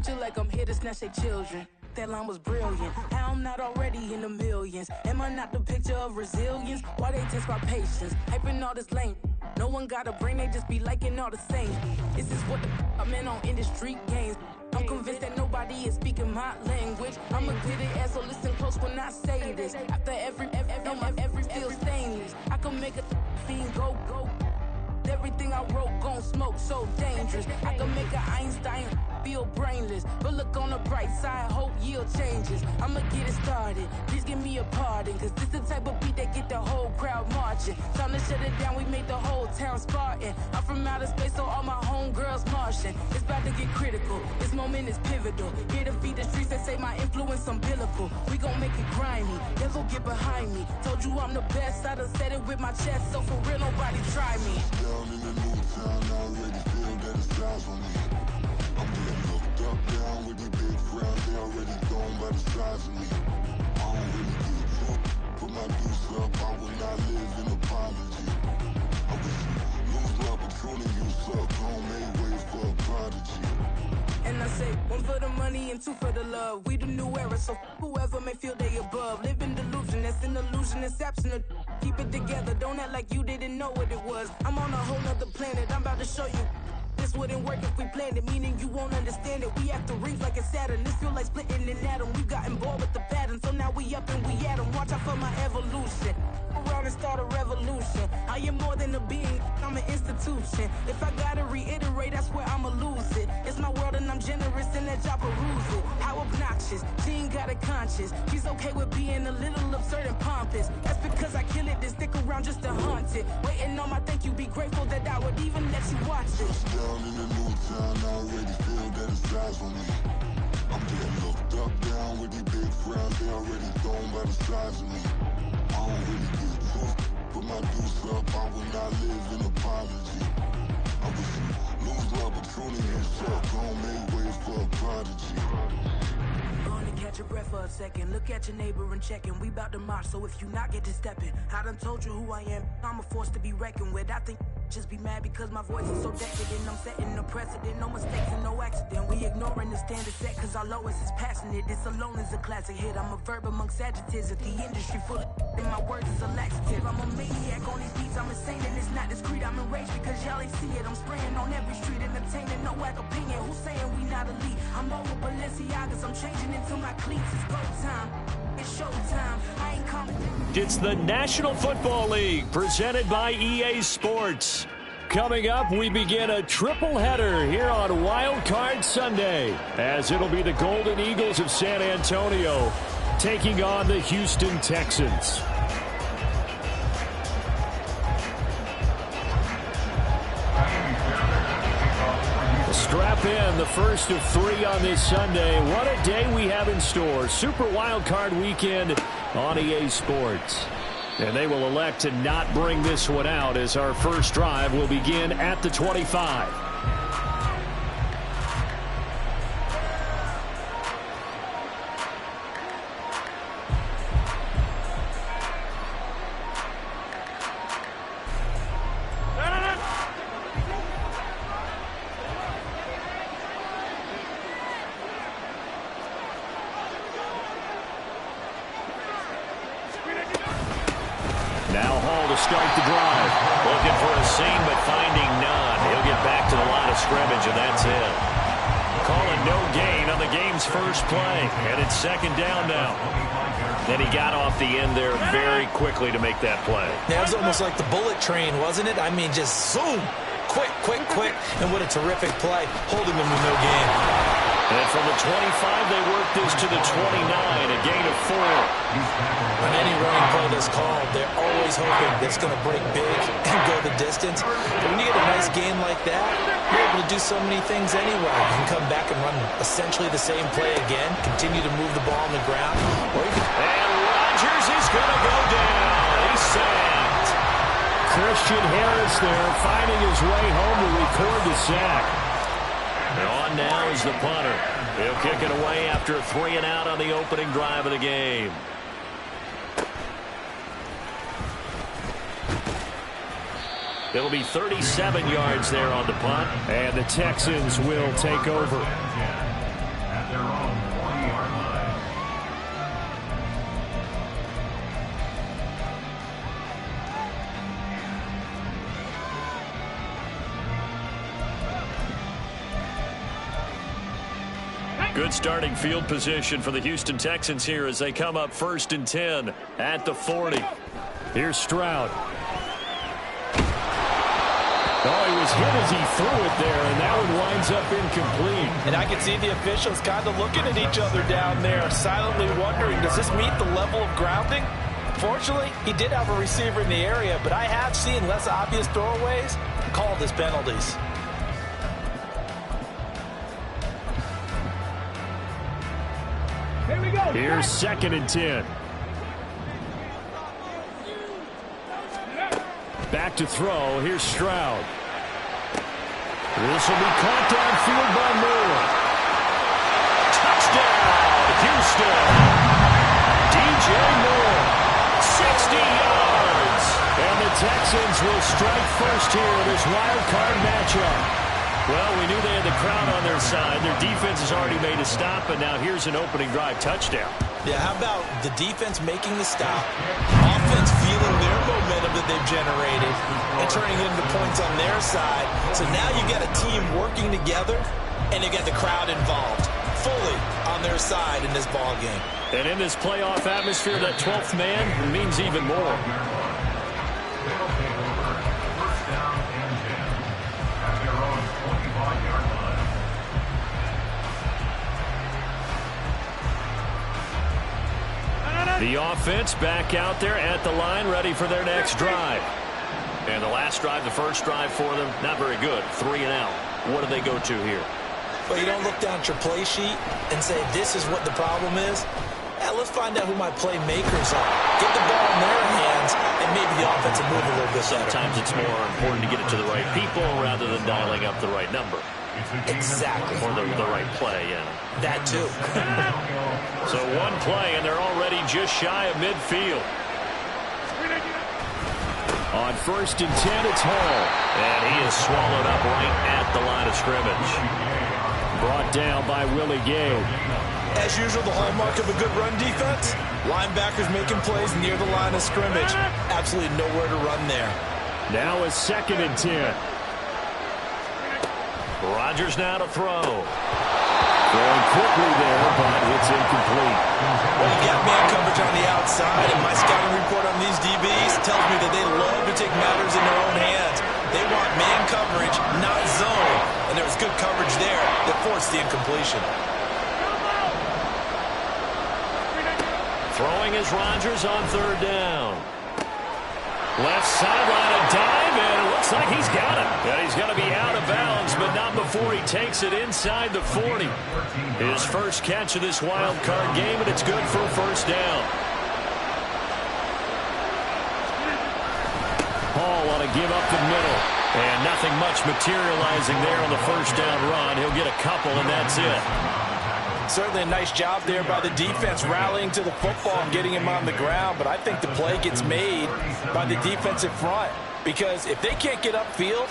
picture like I'm here to snatch their children. That line was brilliant. How I'm not already in the millions? Am I not the picture of resilience? Why they test my patience? Hyping all this lame. No one got a brain, they just be liking all the same. This is what the I'm in on industry games. I'm convinced that nobody is speaking my language. I'm a good ass, so listen close when I say this. After every feel stainless. I can make a fiend go. Everything I wrote gon' smoke, so dangerous. I can make an Einstein feel brainless. But look on the bright side, hope yield changes. I'ma get it started, please give me a pardon. Cause this the type of beat that get the whole crowd marching. Time to shut it down, we made the whole town Spartan. I'm from outer space, so all my homegirls Martian. It's about to get critical, this moment is pivotal. Here to feed the streets that say my influence umbilical. We gon' make it grimy, never get behind me. Told you I'm the best, I done said it with my chest. So for real, nobody try me. Down in the new town, I already feel that it's eyes on me. I'm getting looked up, down with these big crowds, they already gone by the size of me. I don't really give a fuck, put my deuce up, I will not live in apology. I wish you lose the opportunity, you suck, home made way for a prodigy. And I say, one for the money and two for the love. We the new era, so whoever may feel they above. Live in delusion, that's an illusion, it's absent. Keep it together, don't act like you didn't know what it was. I'm on a whole nother planet, I'm about to show you. This wouldn't work if we planned it, meaning you won't understand it. We have to rings like a Saturn, this feel like splitting an atom. We got involved with the pattern, so now we up and we at 'em. Watch out for my evolution. Around and start a revolution. I am more than a being, I'm an institution. If I gotta reiterate, that's where I'ma lose it. It's my world and I'm generous and that job peruse it. How obnoxious, she ain't got a conscience. She's okay with being a little absurd and pompous. That's because I kill it, then stick around just to haunt it. Waiting on my thank you, be grateful that I would even let you watch it. Down in the new town, I already feel that it's eyes on me. I'm getting looked up, down with these big crowds, they already gone by the size of me. I don't really give a fuck, put my deuce up, I will not live in apology. I wish you lose the opportunity, you suck, home made way for a prodigy. Only catch your breath for a second. Look at your neighbor and check in. We bout to march, so if you not get to stepping, I done told you who I am. I'm a force to be reckoned with. I think just be mad because my voice is so decadent. I'm setting a precedent, no mistakes and no accident. We ignoring the standard set cause our lowest is passionate. This alone is a classic hit. I'm a verb amongst adjectives. If the industry full of and my words is a laxative. I'm a maniac on these beats. I'm insane and it's not discreet. I'm enraged because y'all ain't see it. I'm spraying on every street, entertaining, no whack opinion. Who's saying we not elite? I'm over Balenciagas. I'm changing into my cleats. It's go time. It's showtime. I ain't coming. It's the National Football League presented by EA Sports. Coming up, we begin a triple header here on Wild Card Sunday, as it'll be the Golden Eagles of San Antonio taking on the Houston Texans. Strap in, the first of 3 on this Sunday. What a day we have in store. Super Wild Card Weekend on EA Sports. And they will elect to not bring this one out as our first drive will begin at the 25. Now Hall to start the drive. Looking for a seam, but finding none. He'll get back to the line of scrimmage, and that's it. Calling no gain on the game's first play, and it's second down now. Then he got off the end there very quickly to make that play. That was almost like the bullet train, wasn't it? I mean, just zoom. Quick, and what a terrific play, holding them to no gain. And from the 25, they work this to the 29, a gain of 4. On any running play that's called, they're always hoping that it's going to break big and go the distance. But when you get a nice gain like that, you're able to do so many things anyway. You can come back and run essentially the same play again, continue to move the ball on the ground. Or you can... And Rodgers is going to go down. He's sacked. Christian Harris there finding his way home to record the sack. And on now is the punter. He'll kick it away after 3 and out on the opening drive of the game. It'll be 37 yards there on the punt, and the Texans will take over. Good starting field position for the Houston Texans here as they come up 1st and 10 at the 40. Here's Stroud. Oh, he was hit as he threw it there, and that one winds up incomplete. And I can see the officials kind of looking at each other down there, silently wondering, does this meet the level of grounding? Fortunately, he did have a receiver in the area, but I have seen less obvious throwaways called as penalties. Here we go. Here's 2nd and 10. Back to throw. Here's Stroud. This will be caught downfield by Moore. Touchdown, Houston. DJ Moore, 60 yards. And the Texans will strike first here in this wild card matchup. Well, we knew they had the crowd on their side. Their defense has already made a stop, and now here's an opening drive touchdown. Yeah, how about the defense making the stop, offense feeling their momentum that they've generated, and turning it into points on their side. So now you got a team working together, and you got the crowd involved fully on their side in this ball game. And in this playoff atmosphere, that 12th man means even more. The offense back out there at the line, ready for their next drive. And the last drive, the first drive for them, not very good. 3 and out. What do they go to here? Well, you don't look down at your play sheet and say, this is what the problem is. Yeah, let's find out who my playmakers are. Get the ball in their hands, and maybe the offense will move a little bit better. Sometimes it's more important to get it to the right people rather than dialing up the right number. Exactly. Or the right play, yeah. That too. So one play, and they're already just shy of midfield. On 1st and 10, it's Hall. And he is swallowed up right at the line of scrimmage. Brought down by Willie Gay. As usual, the hallmark of a good run defense, linebackers making plays near the line of scrimmage. Absolutely nowhere to run there. Now it's 2nd and 10. Rodgers now to throw. Throwing quickly there, but it's incomplete. Well, you got man coverage on the outside, and my scouting report on these DBs tells me that they love to take matters in their own hands. They want man coverage, not zone. And there was good coverage there that forced the incompletion. Throwing is Rodgers on 3rd down. Left sideline, a dive, and it looks like he's got it. And he's going to be out of bounds, but not before he takes it inside the 40. His first catch of this wild card game, and it's good for a 1st down. Hall want to give up the middle, and nothing much materializing there on the 1st down run. He'll get a couple, and that's it. Certainly a nice job there by the defense rallying to the football and getting him on the ground, but I think the play gets made by the defensive front because if they can't get upfield,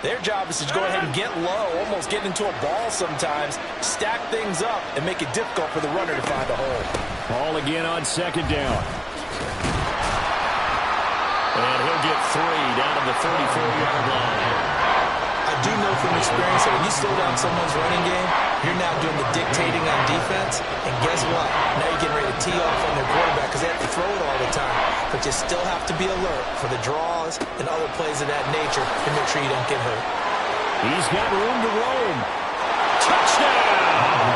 their job is to go ahead and get low, almost get into a ball sometimes, stack things up, and make it difficult for the runner to find a hole. Hall again on 2nd down. And he'll get 3 down to the 34-yard line. I do know from experience that when you slow down someone's running game, you're now doing the dictating on defense, and guess what? Now you're getting ready to tee off on their quarterback because they have to throw it all the time. But you still have to be alert for the draws and other plays of that nature to make sure you don't get hurt. He's got room to roam. Touchdown!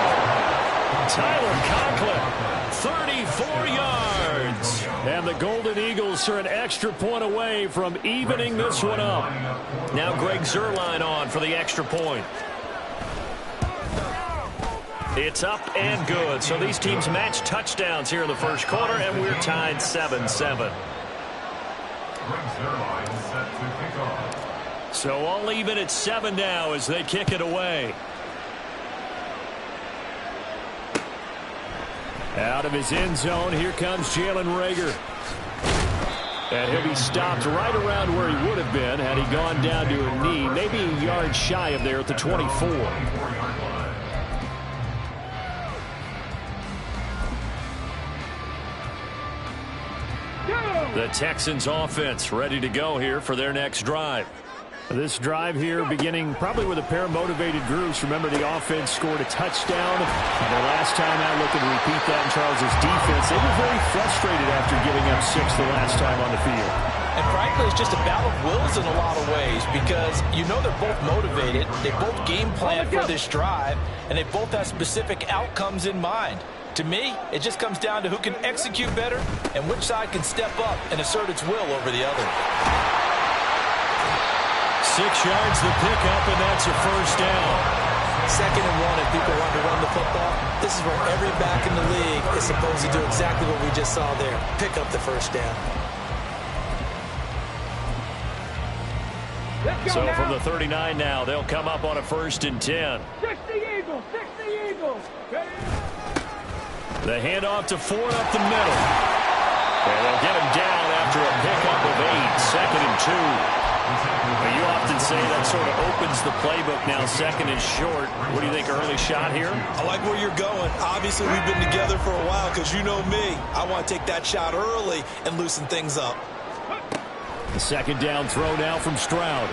Tyler Conklin, 34 yards. And the Golden Eagles are an extra point away from evening this one up. Now Greg Zuerlein on for the extra point. It's up and good. So these teams match touchdowns here in the first quarter, and we're tied 7-7. So all even at 7 now as they kick it away. Out of his end zone, here comes Jalen Reagor. And he'll be stopped right around where he would have been had he gone down to a knee, maybe a yard shy of there at the 24. The Texans offense ready to go here for their next drive. This drive here beginning probably with a pair of motivated groups. Remember, the offense scored a touchdown. And the last time out, looking to repeat that in Charles' defense. They were very frustrated after giving up 6 the last time on the field. And frankly, it's just a battle of wills in a lot of ways because you know they're both motivated. They both game plan for this drive, and they both have specific outcomes in mind. To me, it just comes down to who can execute better and which side can step up and assert its will over the other. 6 yards the pickup, and that's a first down. 2nd and 1 if people want to run the football. This is where every back in the league is supposed to do exactly what we just saw there. Pick up the first down. So from the 39 now, they'll come up on a 1st and 10. 60 Eagles, 60 Eagles. The handoff to Ford up the middle. And they'll get him down after a pickup of 8, 2nd and 2. Well, you often say that sort of opens the playbook now, 2nd and short. What do you think, early shot here? I like where you're going. Obviously, we've been together for a while because you know me. I want to take that shot early and loosen things up. The 2nd down throw now from Stroud.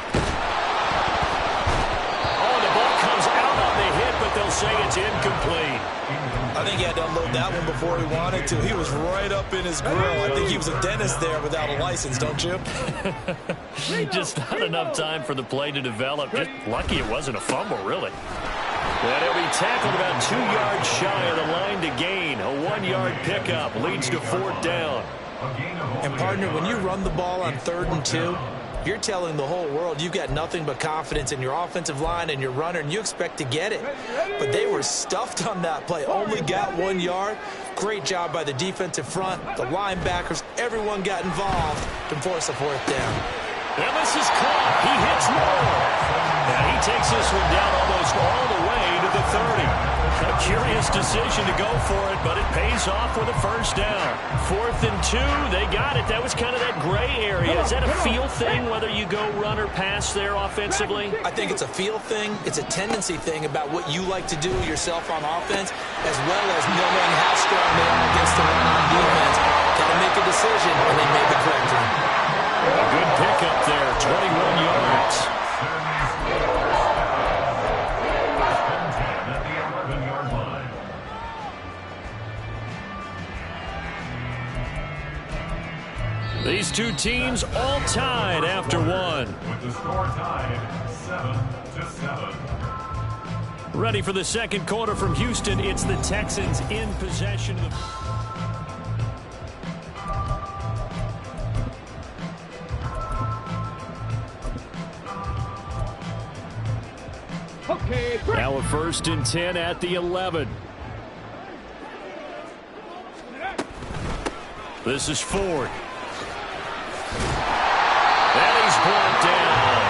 Oh, the ball comes out on the hit, but they'll say it's incomplete. I think he had to unload that one before he wanted to. He was right up in his grill. I think he was a dentist there without a license, don't you? Just not enough time for the play to develop. Just lucky it wasn't a fumble, really. And he'll be tackled about 2 yards shy of the line to gain. A 1-yard pickup leads to 4th down. And, partner, when you run the ball on 3rd and 2, you're telling the whole world you've got nothing but confidence in your offensive line and your runner, and you expect to get it. But they were stuffed on that play. Only got 1 yard. Great job by the defensive front, the linebackers. Everyone got involved to force a 4th down. And this is caught. He hits Moore. And he takes this one down almost all the way to the 30. A curious decision to go for it, but it pays off with a 1st down. 4th and 2, they got it. That was kind of that gray area. Is that a feel thing, whether you go run or pass there offensively? I think it's a feel thing. It's a tendency thing about what you like to do yourself on offense, as well as knowing how strong they are against the run on defense. Got to make a decision, and they made the correct one. A good pickup there, 21 yards. These two teams all tied after one. With the score tied 7-7. Ready for the 2nd quarter from Houston. It's the Texans in possession of the... Okay, Now a 1st and 10 at the 11. This is Ford. And he's brought down.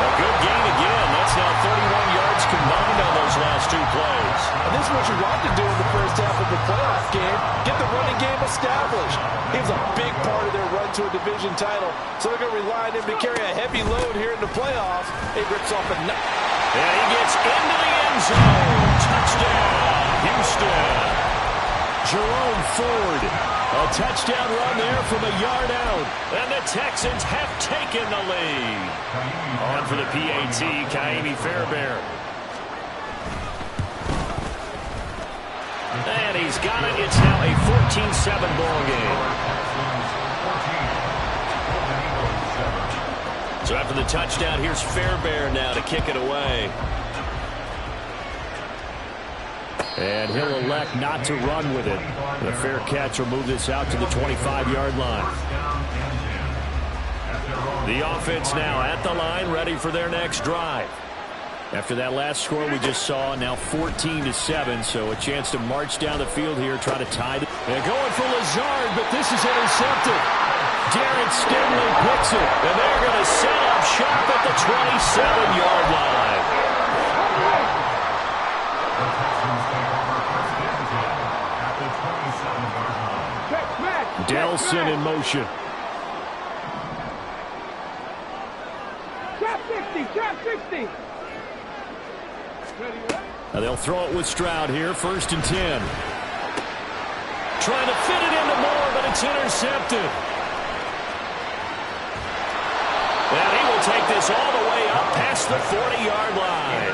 A good gain again. That's now 31 yards combined on those last 2 plays. And this is what you want to do in the first half of the playoff game. Get the running game established. He was a big part of their run to a division title. So they're going to rely on him to carry a heavy load here in the playoffs. He rips off a nut. And he gets into the end zone. Touchdown, Houston. Jerome Ford. A touchdown run there from a yard out. And the Texans have taken the lead. On for the PAT, Ka'imi Fairbairn. And he's got it. It's now a 14-7 ball game. So after the touchdown, here's Fairbairn now to kick it away. And he'll elect not to run with it. The fair catch will move this out to the 25-yard line. The offense now at the line, ready for their next drive. After that last score we just saw, now 14-7, so a chance to march down the field here, try to tie it. They're going for Lazard, but this is intercepted. Darren Stingley picks it, and they're going to set up shop at the 27-yard line. Delson in motion. Trap 60, trap 60. Now they'll throw it with Stroud here, 1st and 10. Trying to fit it into Moore, but it's intercepted. And he will take this all the way up past the 40-yard line.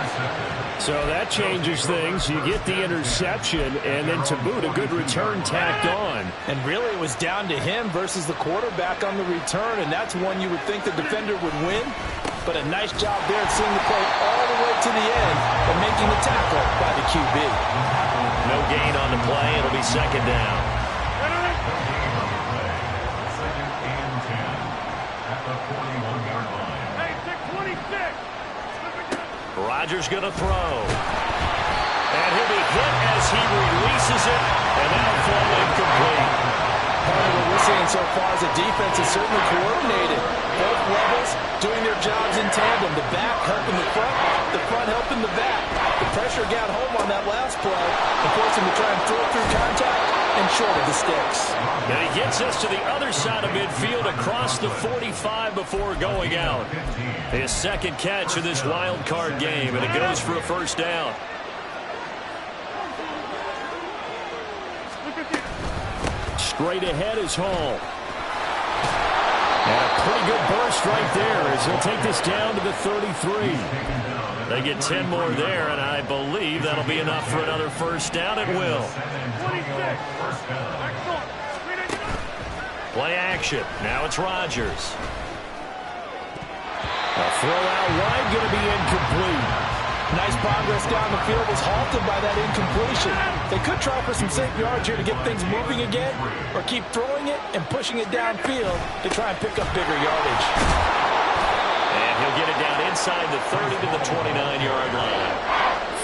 So that changes things. You get the interception, and then to boot, a good return tacked on. And really, it was down to him versus the quarterback on the return, and that's one you would think the defender would win. But a nice job there at seeing the play all the way to the end and making the tackle by the QB. No gain on the play. It'll be second down. Second and 10 at the 41-yard line. Hey, 626. Rodgers going to throw. And he'll be hit as he releases it, and that'll fall incomplete. Part of what we're seeing so far is the defense is certainly coordinated. Both levels doing their jobs in tandem. The back helping the front helping the back. The pressure got home on that last play and forced him to try and throw through contact and short of the sticks. And he gets us to the other side of midfield across the 45 before going out. His second catch of this wild card game, and it goes for a first down. Straight ahead is Hall. And a pretty good burst right there as he'll take this down to the 33. They get 10 more there, and I believe that'll be enough for another first down. It will. 26. Play action. Now it's Rodgers. A throw out wide, going to be incomplete. Nice progress down the field was halted by that incompletion. They could try for some safe yards here to get things moving again, or keep throwing it and pushing it downfield to try and pick up bigger yardage. And he'll get it down inside the 30 to the 29-yard line.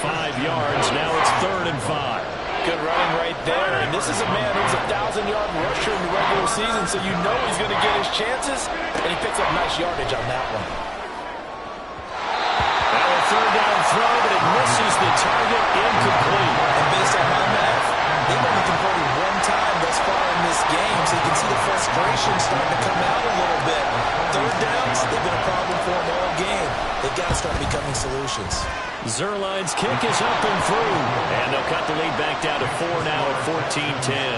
5 yards. Now it's 3rd and 5. Good running right there. And this is a man who's a 1,000-yard rusher in the regular season, so you know he's going to get his chances, and he picks up nice yardage on that one. Now a 3rd down throw, but it misses the target, incomplete. And based on my math, they've only converted one time thus far in this game, so you can see the frustration starting to come out a little bit. 3rd downs, they've been a problem for them all game. They've got to start becoming solutions. Zuerlein's kick is up and through. And they'll cut the lead back down to 4 now at 14-10.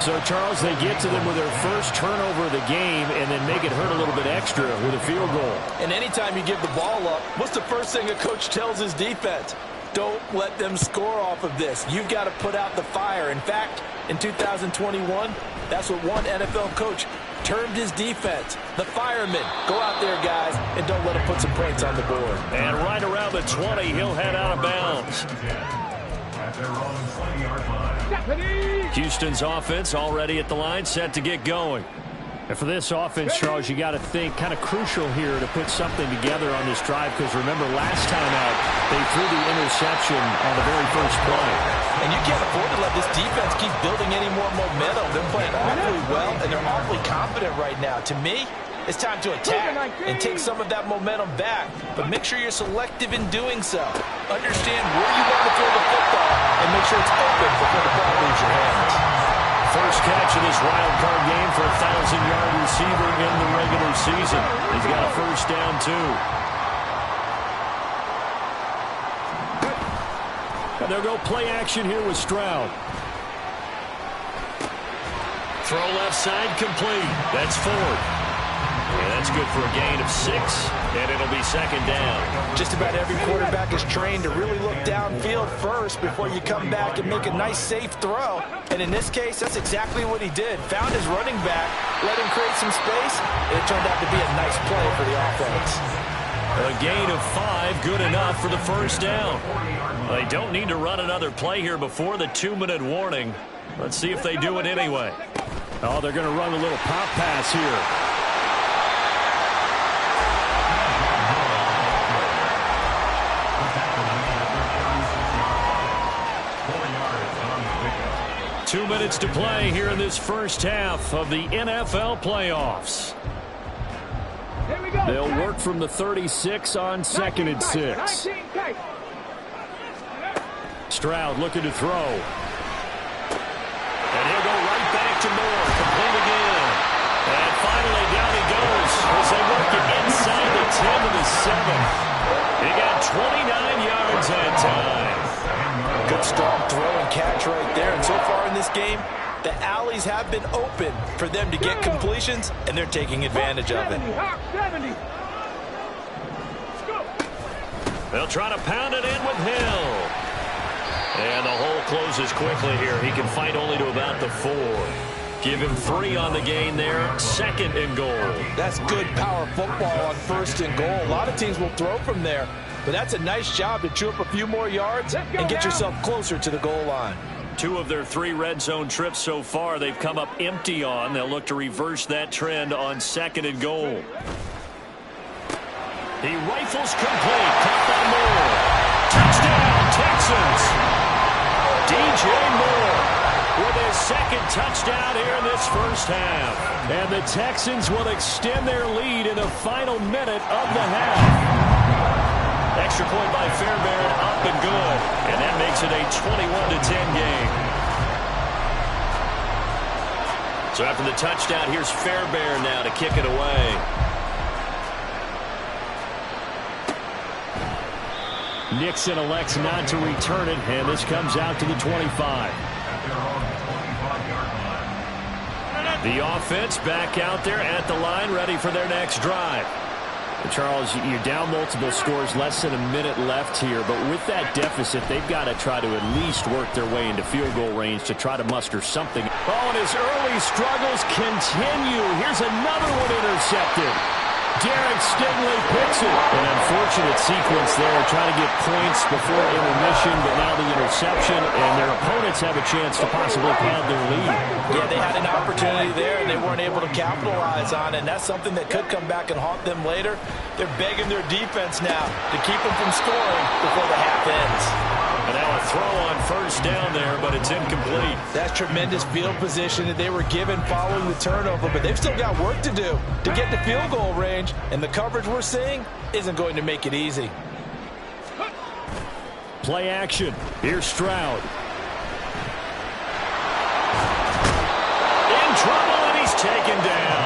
So, Charles, they get to them with their first turnover of the game and then make it hurt a little bit extra with a field goal. And anytime you give the ball up, what's the first thing a coach tells his defense? Don't let them score off of this. You've got to put out the fire. In fact, in 2021, that's what one NFL coach termed his defense. The firemen. Go out there, guys, and don't let them put some points on the board. And right around the 20, he'll head out of bounds. At their own 20-yard line. Houston's offense already at the line, set to get going. And for this offense, Charles, you got to think kind of crucial here to put something together on this drive, because remember last time out, they threw the interception on the very first play. And you can't afford to let this defense keep building any more momentum. They're playing awfully well, and they're awfully confident right now. To me, it's time to attack and take some of that momentum back, but make sure you're selective in doing so. Understand where you want to throw the football and make sure it's open before the ball leaves your hands. First catch of this wild card game for a 1,000-yard receiver in the regular season. He's got a first down, too. And they'll go play action here with Stroud. Throw left side complete. That's Ford. And that's good for a gain of 6, and it'll be second down. Just about every quarterback is trained to really look downfield first before you come back and make a nice, safe throw. And in this case, that's exactly what he did. Found his running back, let him create some space. It turned out to be a nice play for the offense. A gain of 5, good enough for the first down. They don't need to run another play here before the 2-minute warning. Let's see if they do it anyway. Oh, they're going to run a little pop pass here. Two minutes to play here in this first half of the NFL playoffs. Here we go. They'll work from the 36 on 2nd and 6. Stroud looking to throw. And he'll go right back to Moore. Complete again. And finally down he goes as they work it inside the 10 to the 7. He got 29 yards that time. Good strong throw and catch right there. And so far in this game, the alleys have been open for them to get completions, and they're taking advantage of it. They'll try to pound it in with Hill. And the hole closes quickly here. He can fight only to about the 4. Give him 3 on the gain there. 2nd and goal. That's good power football on 1st and goal. A lot of teams will throw from there. But that's a nice job to chew up a few more yards and get yourself closer to the goal line. 2 of their 3 red zone trips so far they've come up empty on. They'll look to reverse that trend on 2nd and goal. He rifles complete. Caught by Moore. Touchdown, Texans. DJ Moore with his 2nd touchdown here in this first half. And the Texans will extend their lead in the final minute of the half. Extra point by Fairbairn, up and good. And that makes it a 21-10 game. So after the touchdown, here's Fairbairn now to kick it away. Nixon elects not to return it, and this comes out to the 25. The offense back out there at the line, ready for their next drive. Charles, you're down multiple scores, less than a minute left here, but with that deficit, they've got to try to at least work their way into field goal range to try to muster something. Oh, and his early struggles continue. Here's another one intercepted. Derek Stingley picks it. An unfortunate sequence there, trying to get points before intermission, but now the interception, and their opponents have a chance to possibly pad their lead. Yeah, they had an opportunity there, and they weren't able to capitalize on it, and that's something that could come back and haunt them later. They're begging their defense now to keep them from scoring before the half ends. And now a throw on 1st down there, but it's incomplete. That's tremendous field position that they were given following the turnover, but they've still got work to do to get to field goal range, and the coverage we're seeing isn't going to make it easy. Play action. Here's Stroud. In trouble, and he's taken down.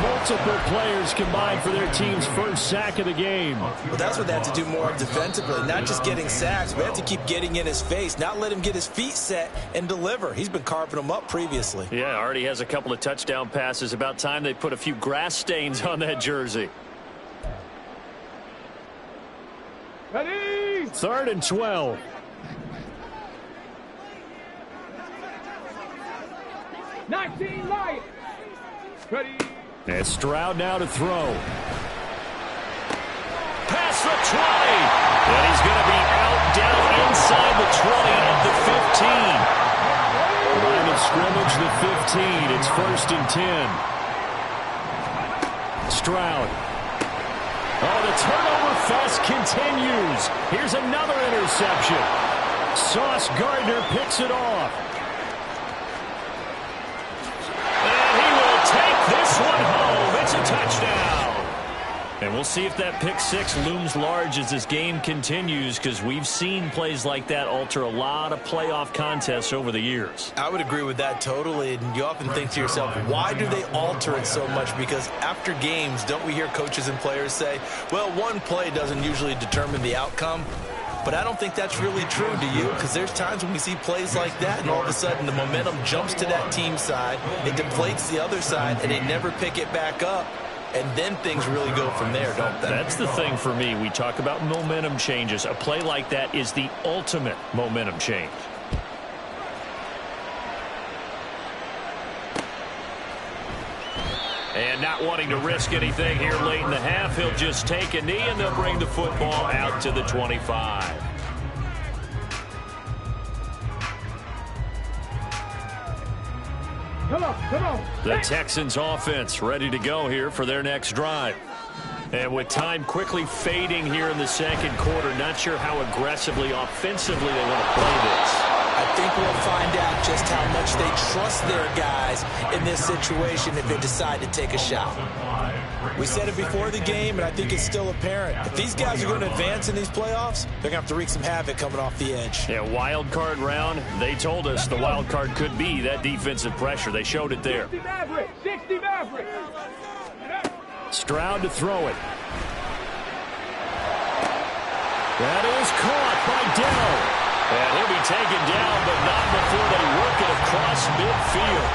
Multiple players combined for their team's first sack of the game. Well, that's what they have to do more defensively, not just getting sacks. We have to keep getting in his face, not let him get his feet set and deliver. He's been carving them up previously. Yeah, already has a couple of touchdown passes. About time they put a few grass stains on that jersey. Ready? 3rd and 12. Lions. Ready? And Stroud now to throw. Past the 20. And he's going to be out down inside the 20 at the 15. Line of scrimmage, the 15. It's 1st and 10. Stroud. Oh, the turnover fest continues. Here's another interception. Sauce Gardner picks it off. This one home. It's a touchdown. And we'll see if that pick 6 looms large as this game continues, because we've seen plays like that alter a lot of playoff contests over the years. I would agree with that totally. And you often think to yourself, why do they alter it so much? Because after games, don't we hear coaches and players say, well, one play doesn't usually determine the outcome? But I don't think that's really true, do you? Because there's times when we see plays like that, and all of a sudden the momentum jumps to that team side, it deflates the other side, and they never pick it back up. And then things really go from there, don't they? That's the thing for me. We talk about momentum changes. A play like that is the ultimate momentum change. And not wanting to risk anything here late in the half, he'll just take a knee, and they'll bring the football out to the 25. Come on. The Texans offense ready to go here for their next drive. And with time quickly fading here in the 2nd quarter, not sure how aggressively, offensively they want to play this. I think we'll find out just how much they trust their guys in this situation if they decide to take a shot. We said it before the game, and I think it's still apparent. If these guys are going to advance in these playoffs, they're going to have to wreak some havoc coming off the edge. Yeah, wild card round. They told us the wild card could be that defensive pressure. They showed it there. 60 Maverick. Stroud to throw it. That is caught by Dell. And he'll be taken down, but not before they work it across midfield.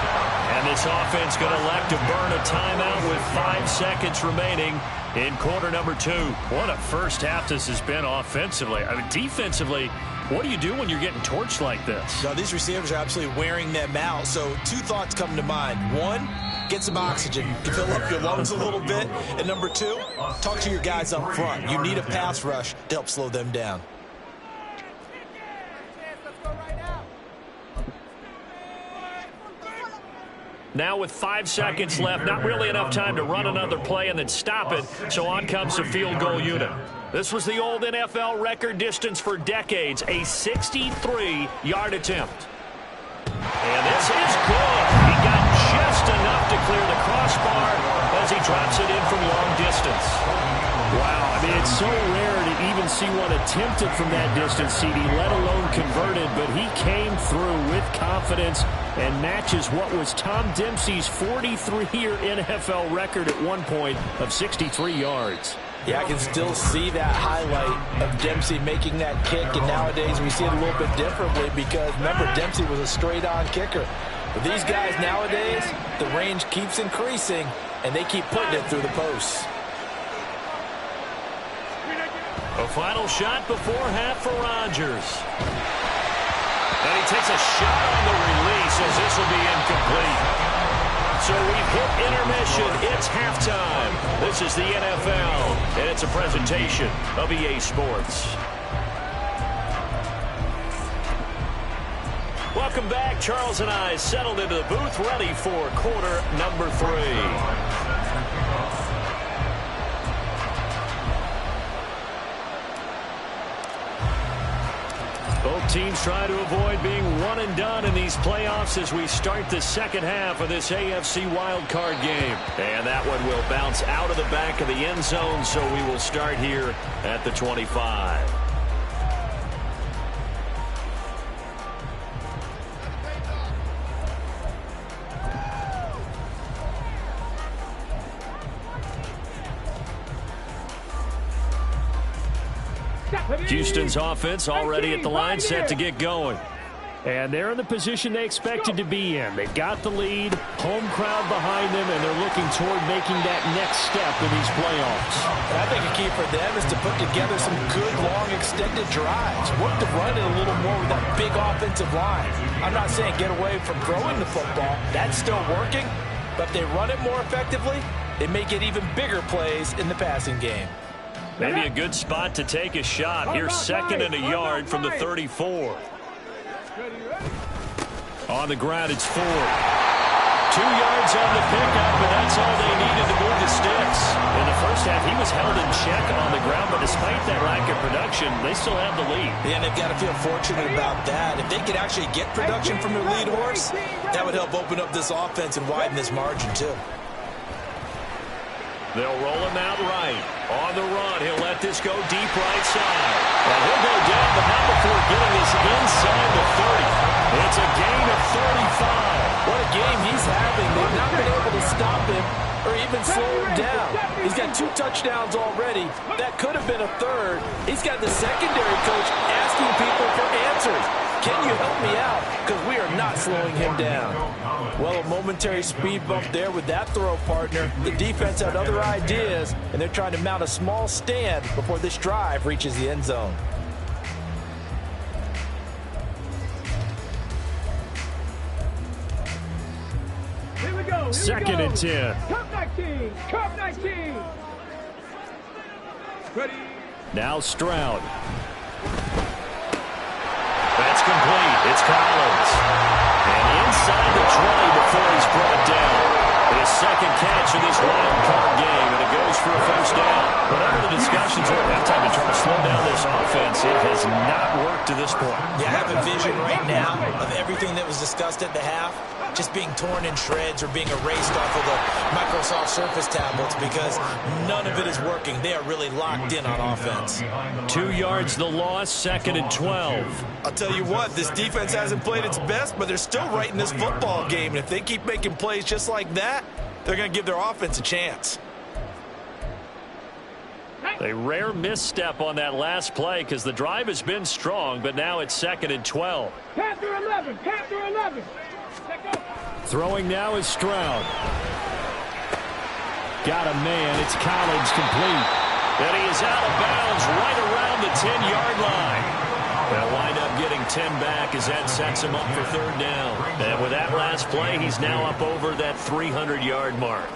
And this offense going to elect to burn a timeout with 5 seconds remaining in quarter number 2. What a first half this has been offensively. I mean, defensively, what do you do when you're getting torched like this? Now, these receivers are absolutely wearing them out. So 2 thoughts come to mind. 1, get some oxygen to fill up your lungs a little bit. And number 2, talk to your guys up front. You need a pass rush to help slow them down. Now with 5 seconds left, not really enough time to run another play and then stop it, so on comes the field goal unit. This was the old NFL record distance for decades, a 63-yard attempt. And this is good. He got just enough to clear the crossbar as he drops it in from long distance. Wow, I mean, it's so rare to even see one attempted from that distance, CD, let alone converted, but he came through with confidence and matches what was Tom Dempsey's 43-year NFL record at one point of 63 yards. Yeah, I can still see that highlight of Dempsey making that kick, and nowadays we see it a little bit differently because, remember, Dempsey was a straight-on kicker. But these guys nowadays, the range keeps increasing, and they keep putting it through the posts. A final shot before half for Rodgers. And he takes a shot on the release as this will be incomplete. So we've hit intermission. It's halftime. This is the NFL, and it's a presentation of EA Sports. Welcome back. Charles and I settled into the booth, ready for quarter number 3. Both teams try to avoid being one and done in these playoffs as we start the second half of this AFC wildcard game. And that one will bounce out of the back of the end zone, so we will start here at the 25. Houston's offense already at the line, set to get going. And they're in the position they expected to be in. They've got the lead, home crowd behind them, and they're looking toward making that next step in these playoffs. And I think a key for them is to put together some good, long, extended drives. Work the run it a little more with that big offensive line. I'm not saying get away from throwing the football. That's still working. But if they run it more effectively, they may get even bigger plays in the passing game. Maybe a good spot to take a shot. Here's 2nd and a yard from the 34. On the ground, it's 4. 2 yards on the pickup, and that's all they needed to move the sticks. In the first half, he was held in check on the ground, but despite that lack of production, they still have the lead. Yeah, and they've got to feel fortunate about that. If they could actually get production from their lead horse, that would help open up this offense and widen this margin, too. They'll roll him out right. On the run, he'll let this go deep right side. And he'll go down, but not before getting this inside the 30. It's a gain of 35. What a game he's having. They've not been able to stop him or even slow him down. He's got 2 touchdowns already. That could have been a 3rd. He's got the secondary coach asking people for answers. Can you help me out? Because we are not slowing him down. Well, a momentary speed bump there with that throw, partner. The defense had other ideas, and they're trying to mount a small stand before this drive reaches the end zone. Here we go. 2nd and 10. Cup 19. Cup 19. Ready. Now Stroud. That's complete. It's Collins. And inside the 20 before he's brought down. His 2nd catch of this wild card game, and it goes for a first down. Whatever the discussions were at halftime to try to slow down this offense, it has not worked to this point. Yeah, I have a vision right now of everything that was discussed at the half just being torn in shreds or being erased off of the Microsoft Surface tablets because none of it is working. They are really locked in on offense. 2 yards the loss, 2nd and 12. I'll tell you what, this defense hasn't played its best, but they're still right in this football game. And if they keep making plays just like that, they're going to give their offense a chance. A rare misstep on that last play because the drive has been strong, but now it's 2nd and 12. Panther 11, Panther 11. Throwing now is Stroud. Got a man. It's Collins complete. And he is out of bounds right around the 10-yard line. They'll wind up getting 10 back as that sets him up for 3rd down. And with that last play, he's now up over that 300-yard mark.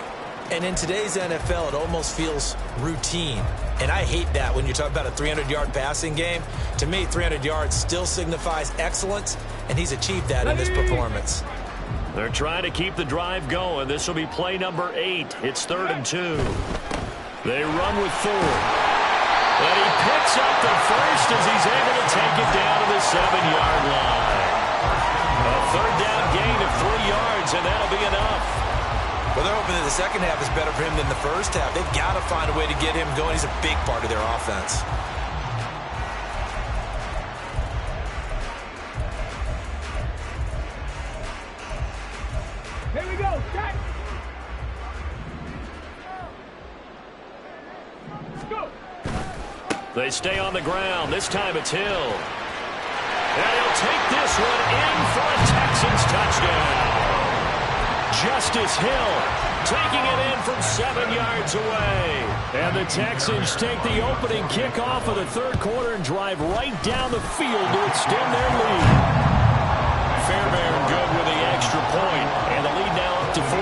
And in today's NFL, it almost feels routine. And I hate that when you talk about a 300-yard passing game. To me, 300 yards still signifies excellence, and he's achieved that in this performance. They're trying to keep the drive going. This will be play number 8. It's 3rd and 2. They run with Ford. And he picks up the first as he's able to take it down to the 7-yard line. A 3rd down gain of 3 yards, and that'll be enough. Well, they're hoping that the second half is better for him than the first half. They've got to find a way to get him going. He's a big part of their offense. Here we go. Check. Go. They stay on the ground. This time it's Hill. And he'll take this one in for a Texans touchdown. Justice Hill taking it in from 7 yards away. And the Texans take the opening kickoff of the 3rd quarter and drive right down the field to extend their lead. Fairbairn good with the extra point, and the lead now up to 14.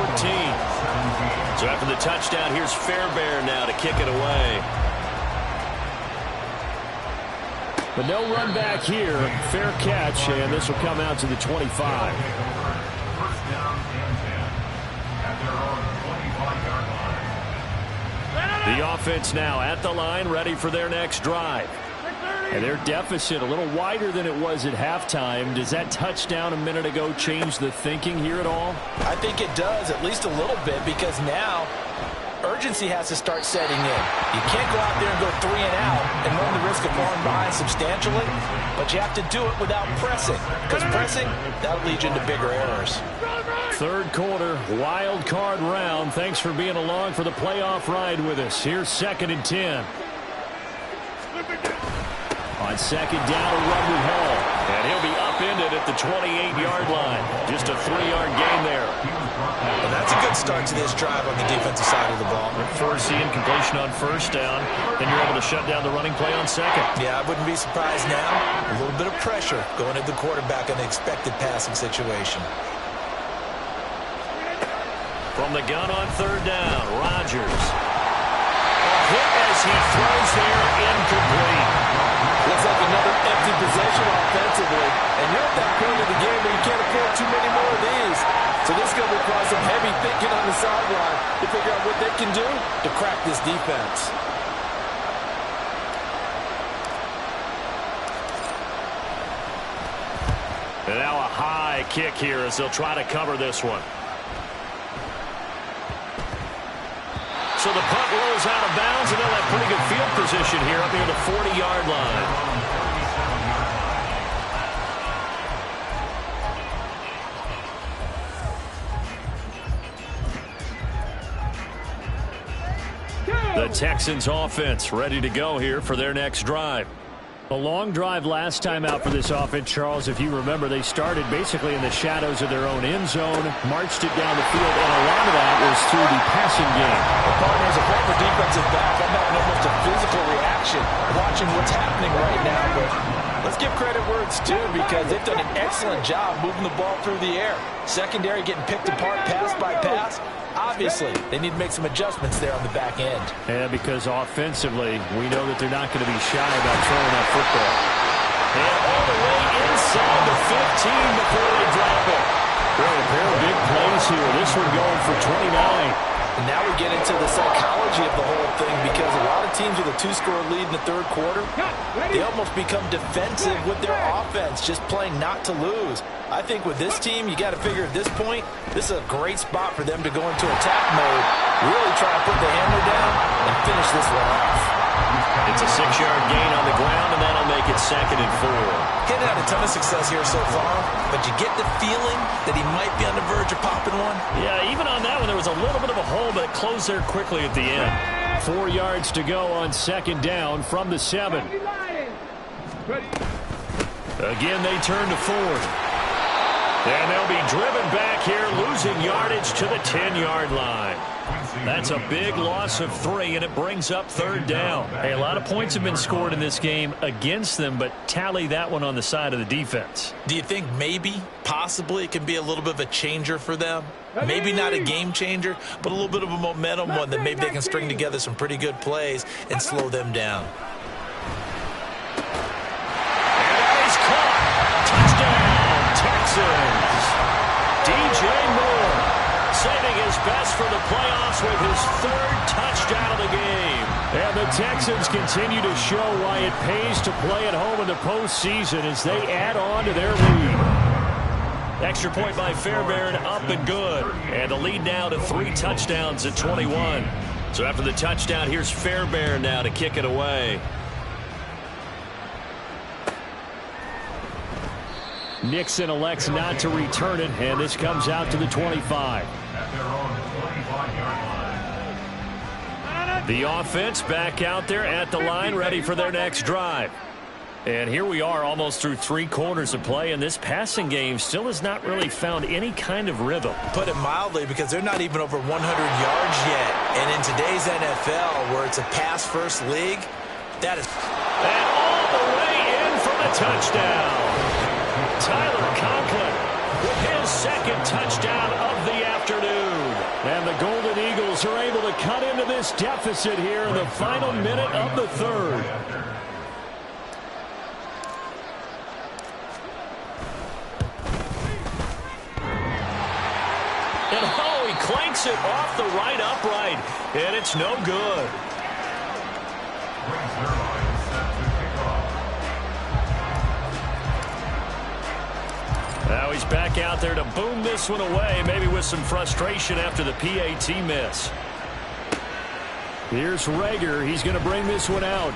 So after the touchdown, here's Fairbairn now to kick it away. But no run back here. Fair catch, and this will come out to the 25. The offense now at the line, ready for their next drive. And their deficit a little wider than it was at halftime. Does that touchdown a minute ago change the thinking here at all? I think it does, at least a little bit, because now urgency has to start setting in. You can't go out there and go 3 and out and run the risk of falling behind substantially, but you have to do it without pressing, because pressing, that'll lead you into bigger errors. 3rd quarter, wild card round. Thanks for being along for the playoff ride with us. Here's 2nd and 10. On 2nd down, a run with Hall. And he'll be upended at the 28-yard line. Just a 3-yard gain there. Well, that's a good start to this drive on the defensive side of the ball. Forcing completion on 1st down, and you're able to shut down the running play on 2nd. Yeah, I wouldn't be surprised now. A little bit of pressure going at the quarterback in the expected passing situation. From the gun on 3rd down, Rodgers. A hit as he throws there, incomplete. Looks like another empty possession offensively. And you're at that point of the game where you can't afford too many more of these. So this is going to require some heavy thinking on the sideline to figure out what they can do to crack this defense. And now a high kick here as they'll try to cover this one. So the punt rolls out of bounds, and they'll have pretty good field position here up near the 40-yard line. The Texans offense ready to go here for their next drive. A long drive last time out for this offense, Charles. If you remember, they started basically in the shadows of their own end zone, marched it down the field, and a lot of that was through the passing game. Partner, as a former defensive back, I'm having almost a physical reaction watching what's happening right now. But let's give credit where it's due, because they've done an excellent job moving the ball through the air. Secondary getting picked apart pass by pass. Obviously, they need to make some adjustments there on the back end. Yeah, because offensively, we know that they're not going to be shy about throwing that football. And all the way inside the 15 before they drop it. Boy, a pair of big plays here. This one going for 29. And now we get into the psychology of the whole thing, because a lot of teams with a 2-score lead in the 3rd quarter, they almost become defensive with their offense, just playing not to lose. I think with this team, you got to figure at this point, this is a great spot for them to go into attack mode, really try to put the hammer down and finish this one off. It's a 6-yard gain on the ground, and that'll make it 2nd and 4. Getting had a ton of success here so far, but you get the feeling that he might be on the verge of popping one. Yeah, even on that one, there was a little bit of a hole, but it closed there quickly at the end. 4 yards to go on 2nd down from the 7. Again, they turn to 4th. And they'll be driven back here, losing yardage to the 10-yard line. That's a big loss of 3, and it brings up 3rd down. Hey, a lot of points have been scored in this game against them, but tally that one on the side of the defense. Do you think maybe, possibly, it can be a little bit of a changer for them? Maybe not a game changer, but a little bit of a momentum one that maybe they can string together some pretty good plays and slow them down. And that is caught. Touchdown, Texans. DJ Moore saving his best for the playoffs with his 3rd touchdown of the game. And the Texans continue to show why it pays to play at home in the postseason as they add on to their lead. Extra point by Fairbairn, up and good. And the lead now to 3 touchdowns at 21. So after the touchdown, here's Fairbairn now to kick it away. Nixon elects not to return it, and this comes out to the 25. The offense back out there at the line, ready for their next drive. And here we are almost through 3 quarters of play, and this passing game still has not really found any kind of rhythm. Put it mildly, because they're not even over 100 yards yet. And in today's NFL, where it's a pass-first league, that is... And all the way in for the touchdown. Tyler Conklin with his 2nd touchdown of the afternoon. And the Golden Eagles are able to cut into this deficit here in the final minute of the 3rd. And oh, he clanks it off the right upright, and it's no good. Now he's back out there to boom this one away, maybe with some frustration after the PAT miss. Here's Rager. He's going to bring this one out.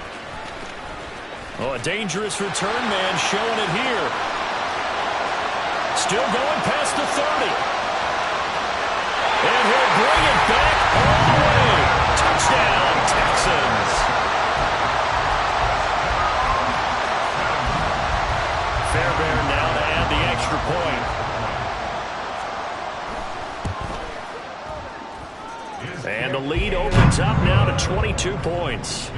Oh, a dangerous return man showing it here. Still going past the 30. And he'll bring it back all the way. Touchdown, Texans. Fairbairn now to add the extra point. And the lead opens up now to 22 points.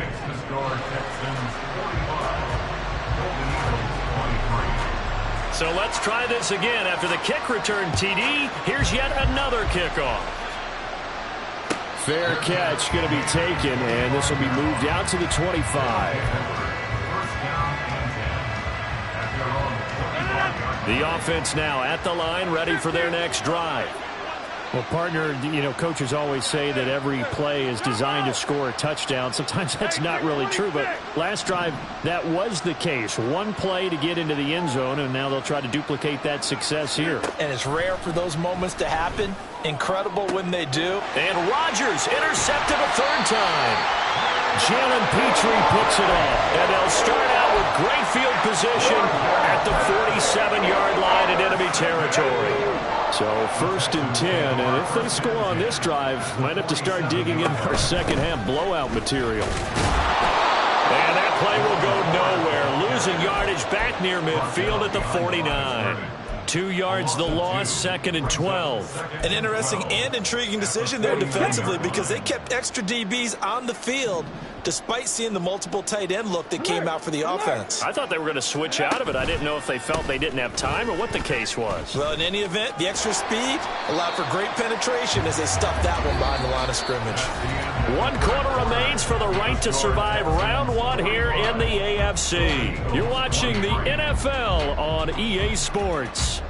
So let's try this again. After the kick return, TD, here's yet another kickoff. Fair catch going to be taken, and this will be moved out to the 25. The offense now at the line, ready for their next drive. Well, partner, you know, coaches always say that every play is designed to score a touchdown. Sometimes that's not really true, but last drive, that was the case. One play to get into the end zone, and now they'll try to duplicate that success here. And it's rare for those moments to happen. Incredible when they do. And Rodgers intercepted a 3rd time. Jalen Petrie picks it off. And they'll start out with great field position at the 47-yard line in enemy territory. So 1st and 10, and if they score on this drive, might have to start digging in our second-half blowout material. And that play will go nowhere, losing yardage back near midfield at the 49. 2 yards the loss, 2nd and 12. An interesting and intriguing decision there defensively, because they kept extra DBs on the field despite seeing the multiple tight end look that came out for the offense. I thought they were going to switch out of it. I didn't know if they felt they didn't have time or what the case was. Well, in any event, the extra speed allowed for great penetration as they stuffed that one behind the line of scrimmage. 1 quarter remains for the right to survive round 1 here in the AFC. You're watching the NFL on EA Sports.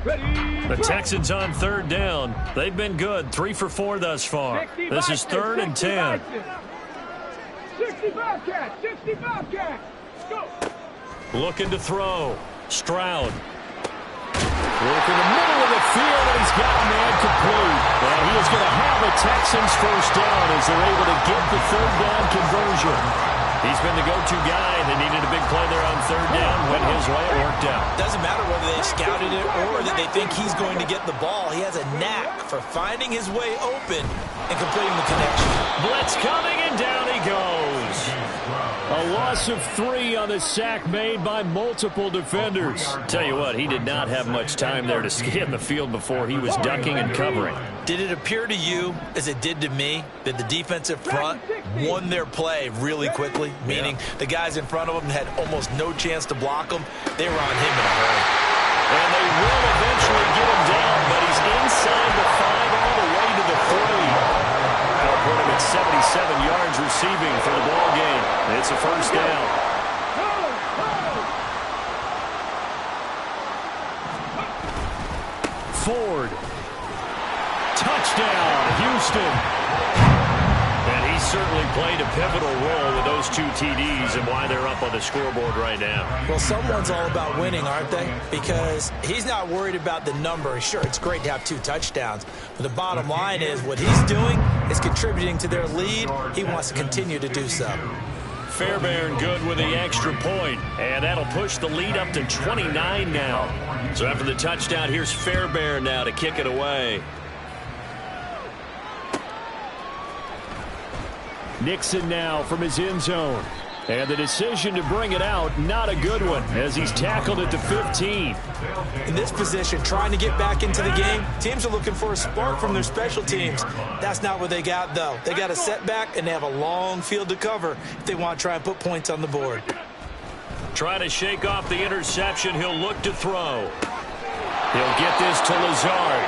The Texans on 3rd down. They've been good. 3 for 4 thus far. This is 3rd and 10. 65 catch. 65 catch. Go. Looking to throw. Stroud. Work in the middle of the field, and he's got a man complete. And he is going to have a Texans first down as they're able to get the third down conversion. He's been the go-to guy. They needed a big play there on third down. Went his way. It worked out. Doesn't matter whether they scouted it or that they think he's going to get the ball. He has a knack for finding his way open and completing the connection. Blitz coming, and down he goes. A loss of 3 on the sack made by multiple defenders. Tell you what, he did not have much time there to scan the field before he was ducking and covering. Did it appear to you, as it did to me, that the defensive front won their play really quickly? Meaning the guys in front of them had almost no chance to block him. They were on him in a hurry. And they will eventually get him down, but he's inside the 5 all the way to the 3. That'll put him at 77 yards receiving for the ball game. It's a first down. Ford. Touchdown, Houston. And he certainly played a pivotal role with those 2 TDs and why they're up on the scoreboard right now. Well, someone's all about winning, aren't they? Because he's not worried about the number. Sure, it's great to have 2 touchdowns. But the bottom line is what he's doing is contributing to their lead. He wants to continue to do so. Fairbairn good with the extra point. And that'll push the lead up to 29 now. So after the touchdown, here's Fairbairn now to kick it away. Nixon now from his end zone. And the decision to bring it out, not a good one, as he's tackled at the 15. In this position, trying to get back into the game, teams are looking for a spark from their special teams. That's not what they got, though. They got a setback, and they have a long field to cover if they want to try and put points on the board. Trying to shake off the interception. He'll look to throw. He'll get this to Lazard.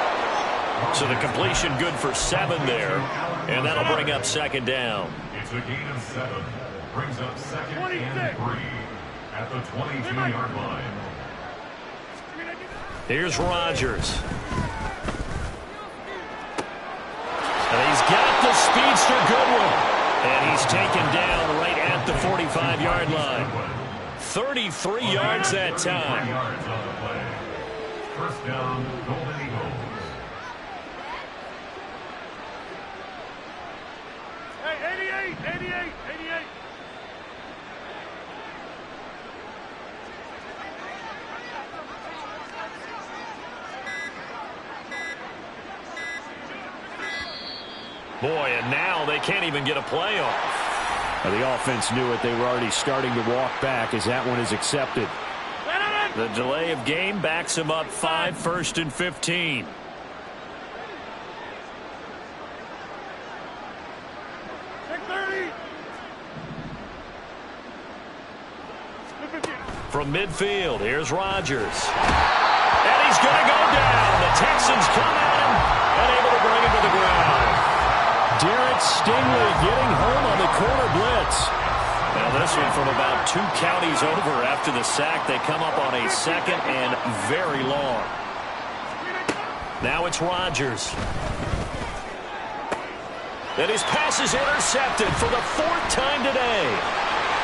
So the completion good for 7 there, and that'll bring up second down. It's a gain of 7. Brings up second and 3 at the 22-yard line. Here's Rodgers. And he's got the speedster Goodwin. And he's taken down right at the 45-yard line. 33 yards that time. Yards on the play. First down, Golden Eagles. Hey, 88. Boy, and now they can't even get a play off. The offense knew it. They were already starting to walk back as that one is accepted. The delay of game backs him up 5, 1st and 15. From midfield, here's Rodgers. And he's going to go down. The Texans come at him and able to bring him to the ground. Derek Stingley getting home on the corner blitz. Now this one from about 2 counties over after the sack. They come up on a 2nd and very long. Now it's Rodgers. And his pass is intercepted for the 4th time today.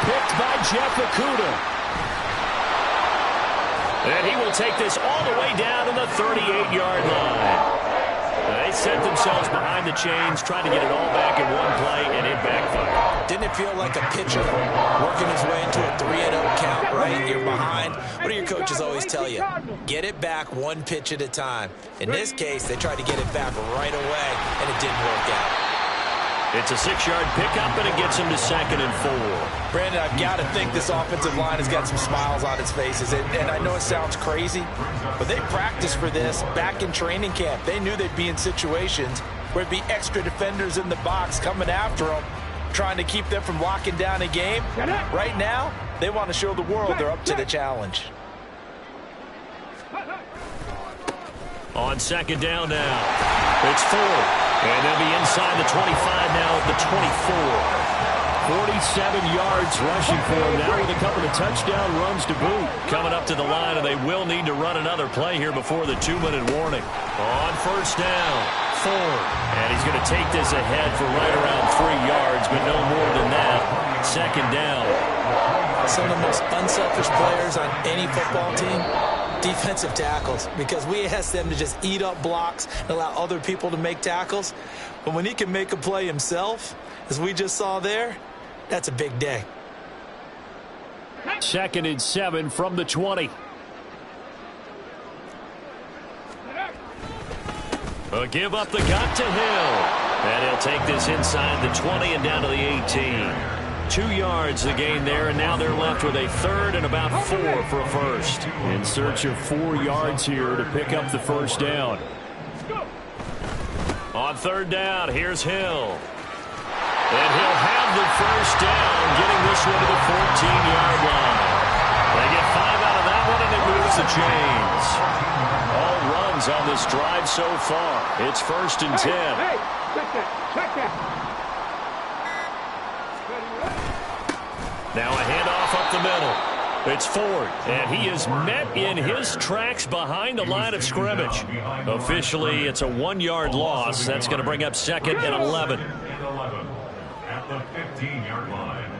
Picked by Jeff Okudah. And he will take this all the way down to the 38-yard line. They set themselves behind the chains, trying to get it all back in one play, and it backfired. Didn't it feel like a pitcher working his way into a 3-0 count, right? You're behind. What do your coaches always tell you? Get it back 1 pitch at a time. In this case, they tried to get it back right away, and it didn't work out. It's a 6-yard pickup, and it gets him to 2nd and 4. Brandon, I've got to think this offensive line has got some smiles on its faces. And I know it sounds crazy, but they practiced for this back in training camp. They knew they'd be in situations where it'd be extra defenders in the box coming after them, trying to keep them from locking down a game. Right now, they want to show the world they're up to the challenge. On 2nd down now, it's Ford. And they'll be inside the 25 now at the 24. 47 yards rushing for him now with a couple of touchdown runs to boot. Coming up to the line, and they will need to run another play here before the 2-minute warning. On 1st down, Ford. And he's going to take this ahead for right around 3 yards, but no more than that. 2nd down. about some of the most unselfish players on any football team? Defensive tackles, because we ask them to just eat up blocks and allow other people to make tackles. But when he can make a play himself, as we just saw there, that's a big day. 2nd and 7 from the 20. A give up the gut to Hill. And he'll take this inside the 20 and down to the 18. 2 yards the gain there, and now they're left with a 3rd and about 4 for a first. In search of 4 yards here to pick up the first down. On 3rd down, here's Hill. And he'll have the first down, getting this one to the 14-yard line. They get 5 out of that one, and it moves the chains. All runs on this drive so far. It's 1st and 10. Hey, check that. Now a handoff up the middle. It's Ford, and he is met in his tracks behind the line of scrimmage. Officially, it's a 1-yard loss. That's going to bring up 2nd and 11. At the 15-yard line.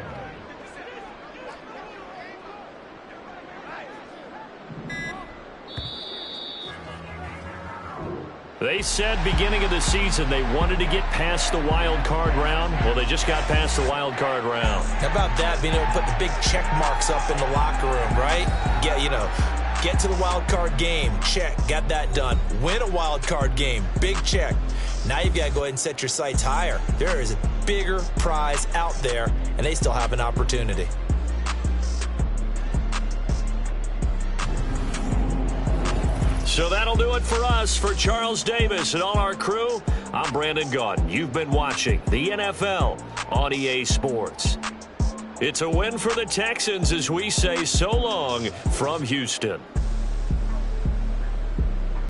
They said beginning of the season they wanted to get past the wild card round. Well, they just got past the wild card round. How about that, being able to put the big check marks up in the locker room, right? Get to the wild card game, check, got that done. Win a wild card game, big check. Now you've got to go ahead and set your sights higher. There is a bigger prize out there, and they still have an opportunity. So that'll do it for us. For Charles Davis and all our crew, I'm Brandon Gaudin. You've been watching the NFL on EA Sports. It's a win for the Texans as we say so long from Houston.